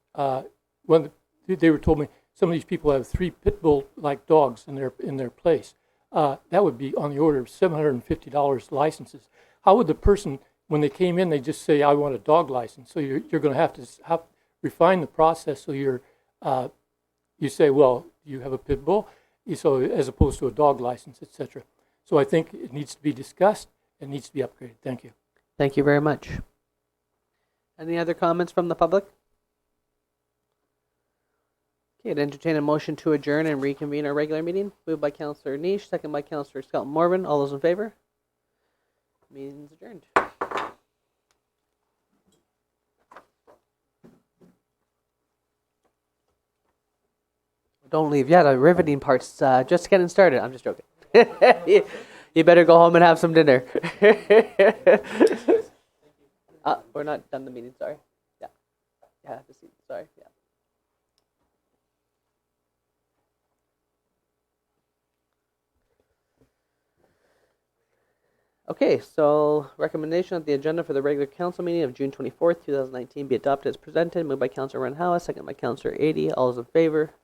when they were told me some of these people have 3 pit bull like dogs in their place, that would be on the order of $750 licenses. How would the person, when they came in, they just say, I want a dog license? So you're going to have to refine the process. So you say, well, you have a pit bull, so as opposed to a dog license, etc. So I think it needs to be discussed and needs to be upgraded. Thank you. Thank you very much. Any other comments from the public? Okay, I'd entertain a motion to adjourn and reconvene our regular meeting. Moved by Councillor Niche, second by Councillor Skelton Morvan. All those in favor? Meeting's adjourned. Don't leave yet. The riveting part's just getting started. I'm just joking. You better go home and have some dinner. We're not done the meeting. Sorry. Yeah. Yeah, have a seat. Sorry. Yeah. Okay, so recommendation that the agenda for the regular council meeting of June 24th, 2019 be adopted as presented. Moved by Councillor Renhowa, second by Councillor 80. All those in favor?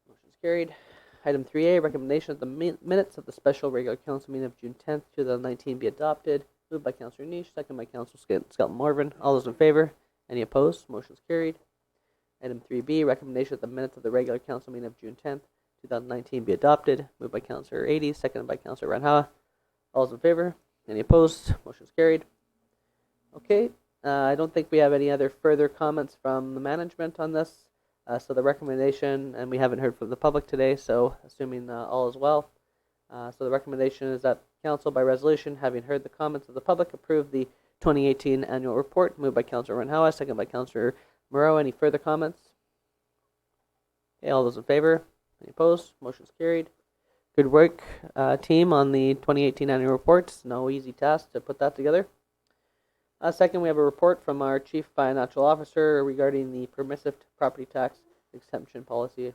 Motion's carried. Item 3A, recommendation that the minutes of the special regular council meeting of June 10th, 2019 be adopted. Moved by Councillor Niche, second by Councillor Skelton Morvan. All those in favor? Any opposed? Motion's carried. Item 3B, recommendation that the minutes of the regular council meeting of June 10th, 2019 be adopted. Moved by Councillor 80, seconded by Councillor Renhowa. All those in favor? Any opposed? Motion's carried. Okay, I don't think we have any other further comments from the management on this. So the recommendation, and we haven't heard from the public today, so assuming all is well. So the recommendation is that council by resolution, having heard the comments of the public, approve the 2018 annual report. Moved by Councillor Renhowa, second by Councillor Moreau. Any further comments? Okay, all those in favor? Any opposed? Motion's carried. Good work, team, on the 2018 annual report. It's no easy task to put that together. Second, we have a report from our Chief Financial Officer regarding the permissive property tax exemption policy.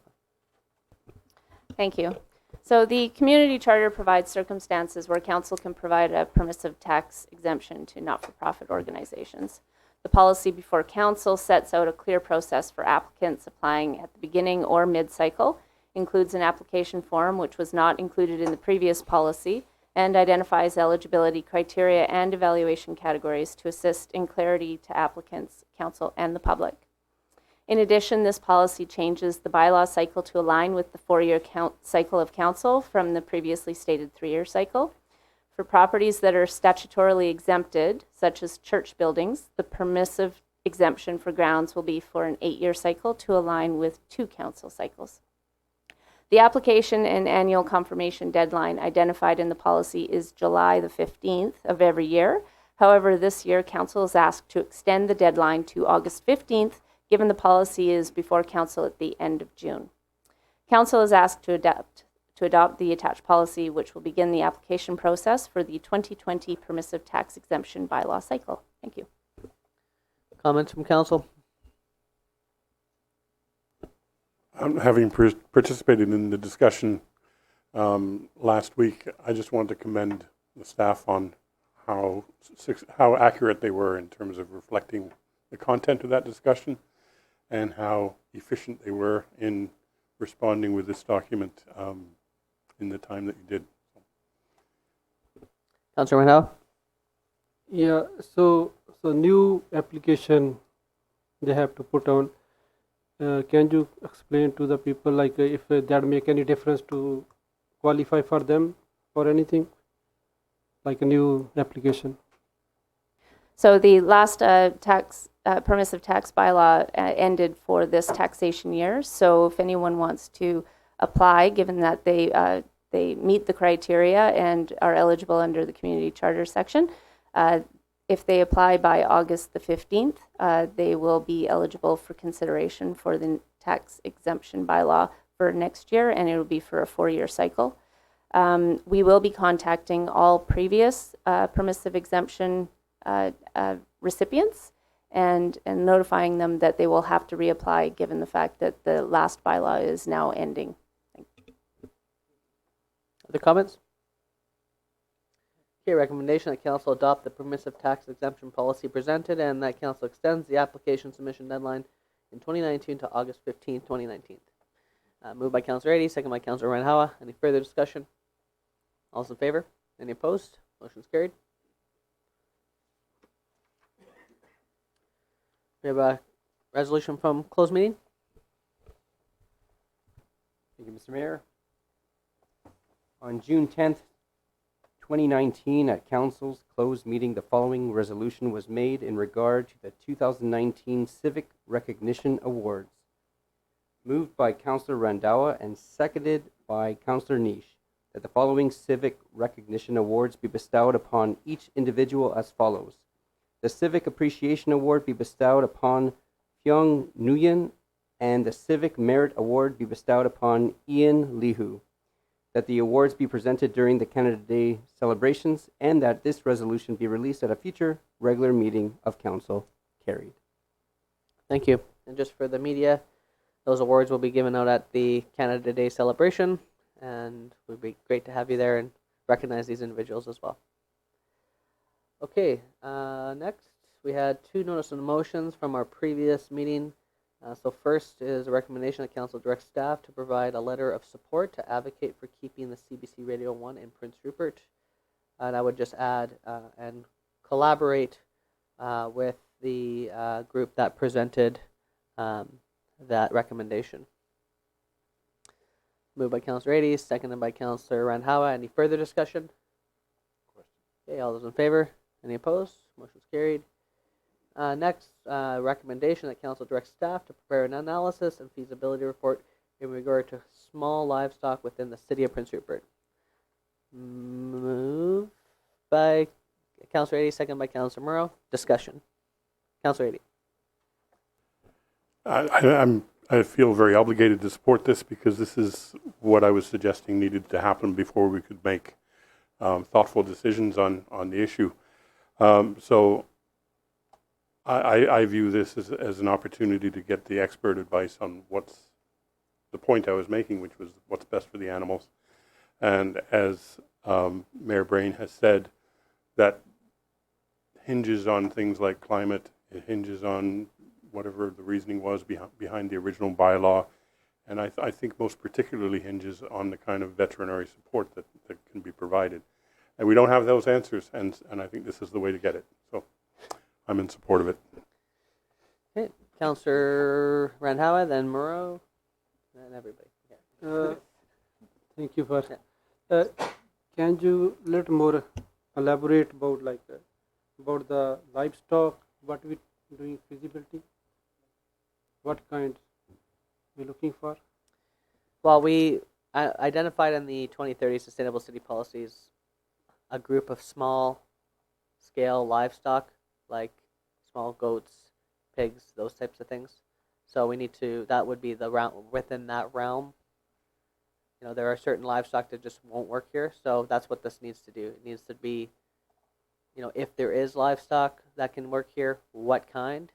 Thank you. So the community charter provides circumstances where council can provide a permissive tax exemption to not-for-profit organizations. The policy before council sets out a clear process for applicants applying at the beginning or mid-cycle, includes an application form which was not included in the previous policy, and identifies eligibility criteria and evaluation categories to assist in clarity to applicants, council, and the public. In addition, this policy changes the bylaw cycle to align with the 4-year cycle of council from the previously stated 3-year cycle. For properties that are statutorily exempted, such as church buildings, the permissive exemption for grounds will be for an 8-year cycle to align with 2 council cycles. The application and annual confirmation deadline identified in the policy is July the 15th of every year. However, this year, council is asked to extend the deadline to August 15th, given the policy is before council at the end of June. Council is asked to to adopt the attached policy, which will begin the application process for the 2020 permissive tax exemption bylaw cycle. Thank you. Comments from council? Having participated in the discussion last week, I just wanted to commend the staff on how accurate they were in terms of reflecting the content of that discussion and how efficient they were in responding with this document in the time that you did. Councillor Randhawa? Yeah, so new application they have to put on. Can you explain to the people like if that make any difference to qualify for them or anything like a new application? So the last permissive tax bylaw ended for this taxation year. So if anyone wants to apply, given that they meet the criteria and are eligible under the community charter section, if they apply by August the 15th, they will be eligible for consideration for the tax exemption bylaw for next year, and it will be for a 4-year cycle. We will be contacting all previous permissive exemption recipients and notifying them that they will have to reapply given the fact that the last bylaw is now ending. Other comments? Okay, recommendation that council adopt the permissive tax exemption policy presented and that council extends the application submission deadline in 2019 to August 15, 2019. Moved by Councillor Ady, second by Councillor Randhawa. Any further discussion? All those in favor? Any opposed? Motion's carried. We have a resolution from closed meeting. Thank you, Mr. Mayor. On June 10th, 2019, at Council's closed meeting, the following resolution was made in regard to the 2019 Civic Recognition Awards. Moved by Councillor Randhawa and seconded by Councillor Niche, that the following Civic Recognition Awards be bestowed upon each individual as follows. The Civic Appreciation Award be bestowed upon Pyong Nguyen, and the Civic Merit Award be bestowed upon Ian Lihu. That the awards be presented during the Canada Day celebrations, and that this resolution be released at a future regular meeting of Council. Carried. Thank you. And just for the media, those awards will be given out at the Canada Day celebration, and it would be great to have you there and recognize these individuals as well. Okay, next we had 2 notice of motions from our previous meeting. So first is a recommendation that council direct staff to provide a letter of support to advocate for keeping the CBC Radio 1 in Prince Rupert. And I would just add and collaborate with the group that presented that recommendation. Moved by Councillor Ady, seconded by Councillor Randhawa. Any further discussion? Okay, all those in favor? Any opposed? Motion's carried. Next, recommendation that council direct staff to prepare an analysis and feasibility report in regard to small livestock within the city of Prince Rupert. Moved by Councillor Ady, second by Councillor Murrow. Discussion. Councillor Ady. I feel very obligated to support this because this is what I was suggesting needed to happen before we could make thoughtful decisions on the issue. So I view this as an opportunity to get the expert advice on what's the point I was making, which was what's best for the animals. And as Mayor Brain has said, that hinges on things like climate. It hinges on whatever the reasoning was behind the original bylaw. And I think most particularly hinges on the kind of veterinary support that can be provided. And we don't have those answers, and I think this is the way to get it. So I'm in support of it. Okay, Councillor Randhawa, then Murrow, and everybody. Okay. Thank you for. Can you little more elaborate about about the livestock? What we doing feasibility? What kind we looking for? Well, we identified in the 2030 Sustainable City Policies a group of small-scale livestock, like small goats, pigs, those types of things. So we need to, that would be the realm, within that realm. you know, there are certain livestock that just won't work here. So that's what this needs to do. It needs to be, you know, if there is livestock that can work here, what kind?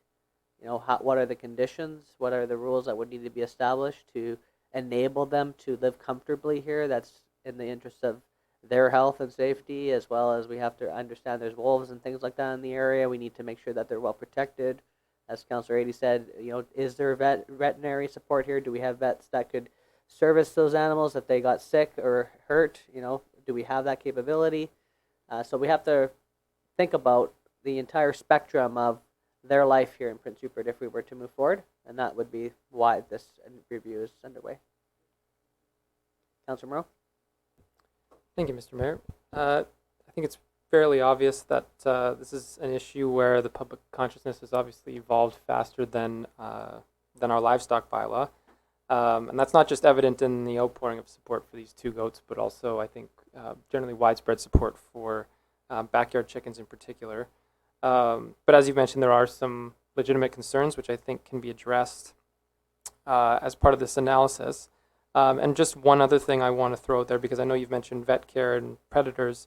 You know, what are the conditions? What are the rules that would need to be established to enable them to live comfortably here? That's in the interest of their health and safety, as well as we have to understand there's wolves and things like that in the area. We need to make sure that they're well protected. As Councillor Ady said, you know, is there veterinary support here? Do we have vets that could service those animals if they got sick or hurt? You know, do we have that capability? So we have to think about the entire spectrum of their life here in Prince Rupert if we were to move forward, and that would be why this review is underway. Councillor Moreau? Thank you, Mr. Mayor. I think it's fairly obvious that this is an issue where the public consciousness has obviously evolved faster than our livestock bylaw. And that's not just evident in the outpouring of support for these 2 goats, but also, I think, generally widespread support for backyard chickens in particular. But as you mentioned, there are some legitimate concerns which I think can be addressed as part of this analysis. And just one other thing I want to throw out there, because I know you've mentioned vet care and predators.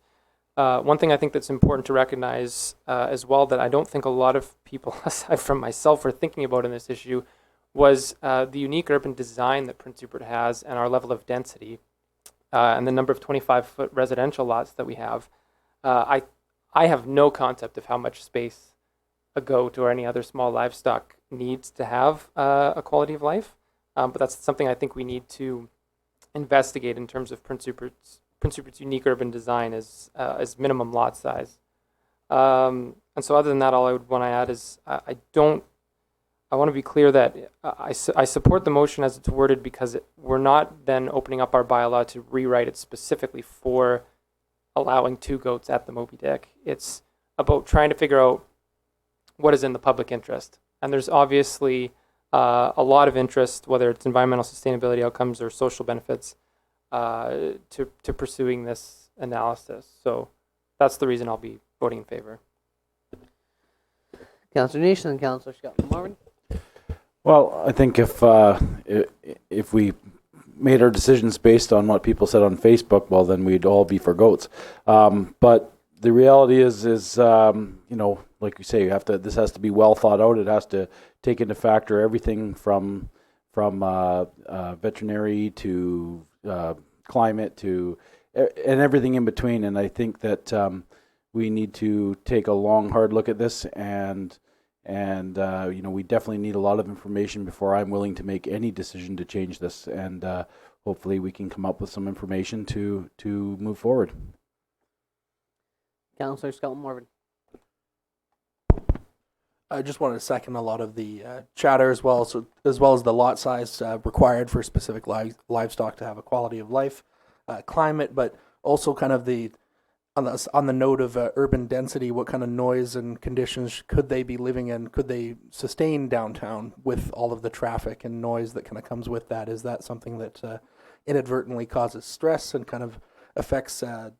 One thing I think that's important to recognize as well that I don't think a lot of people, aside from myself, are thinking about in this issue was the unique urban design that Prince Rupert has and our level of density and the number of 25-foot residential lots that we have. I have no concept of how much space a goat or any other small livestock needs to have a quality of life. But that's something I think we need to investigate in terms of Prince Rupert's unique urban design as minimum lot size. And so other than that, all I would want to add is I want to be clear that I support the motion as it's worded because we're not then opening up our bylaw to rewrite it specifically for allowing 2 goats at the Moby Dick. It's about trying to figure out what is in the public interest. And there's obviously a lot of interest, whether it's environmental sustainability outcomes or social benefits, to pursuing this analysis. So that's the reason I'll be voting in favor. Councillor Nation and Councillor Scott Marvin. Well, I think if we made our decisions based on what people said on Facebook, well, then we'd all be for goats. But the reality is you know, like you say, this has to be well thought out. It has to take into factor everything from veterinary to climate to and everything in between. And I think that we need to take a long, hard look at this, and you know, we definitely need a lot of information before I'm willing to make any decision to change this. And hopefully, we can come up with some information to move forward. Councillor Scott Marvin. I just wanted to second a lot of the chatter as well, as well as the lot size required for specific livestock to have a quality of life, climate, but also kind of on the note of urban density, what kind of noise and conditions could they be living in? Could they sustain downtown with all of the traffic and noise that kind of comes with that? Is that something that inadvertently causes stress and kind of affects the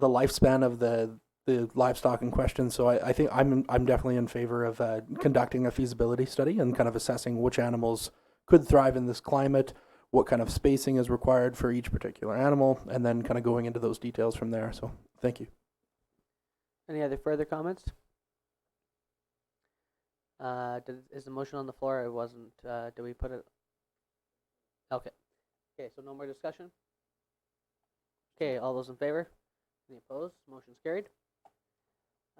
lifespan of the livestock in question? So I think I'm definitely in favor of conducting a feasibility study and kind of assessing which animals could thrive in this climate, what kind of spacing is required for each particular animal, and then kind of going into those details from there. So thank you. Any other further comments? Is the motion on the floor? It wasn't. Do we put it? Okay. Okay, so no more discussion? Okay, all those in favor? Any opposed? Motion's carried.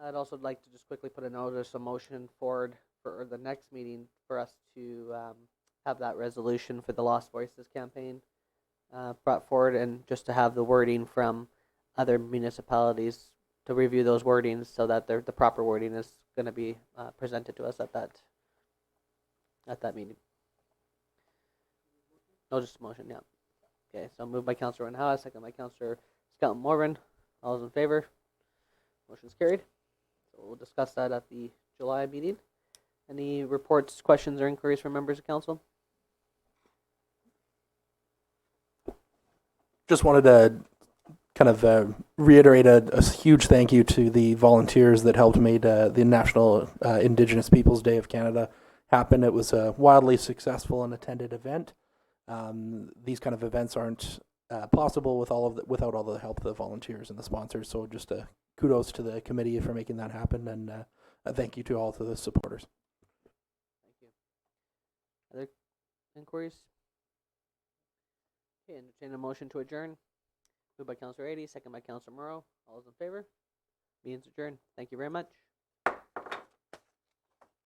I'd also like to just quickly put a notice, a motion forward for the next meeting for us to have that resolution for the Lost Voices campaign brought forward, and just to have the wording from other municipalities to review those wordings so that the proper wording is going to be presented to us at that meeting. No, just a motion, yeah. Okay, so moved by Councillor Renhoa, second by Councillor Scott Morvan. All those in favor? Motion's carried. So we'll discuss that at the July meeting. Any reports, questions, or inquiries from members of council? Just wanted to kind of reiterate a huge thank you to the volunteers that helped make the National Indigenous Peoples Day of Canada happen. It was a wildly successful and attended event. these kind of events aren't possible without all the help of the volunteers and the sponsors. So just kudos to the committee for making that happen, and thank you to all to the supporters. Thank you. Other inquiries? Okay, entertain a motion to adjourn. Moved by Councilor 80, second by Councilor Morrow. All those in favor? Meeting's adjourned. Thank you very much.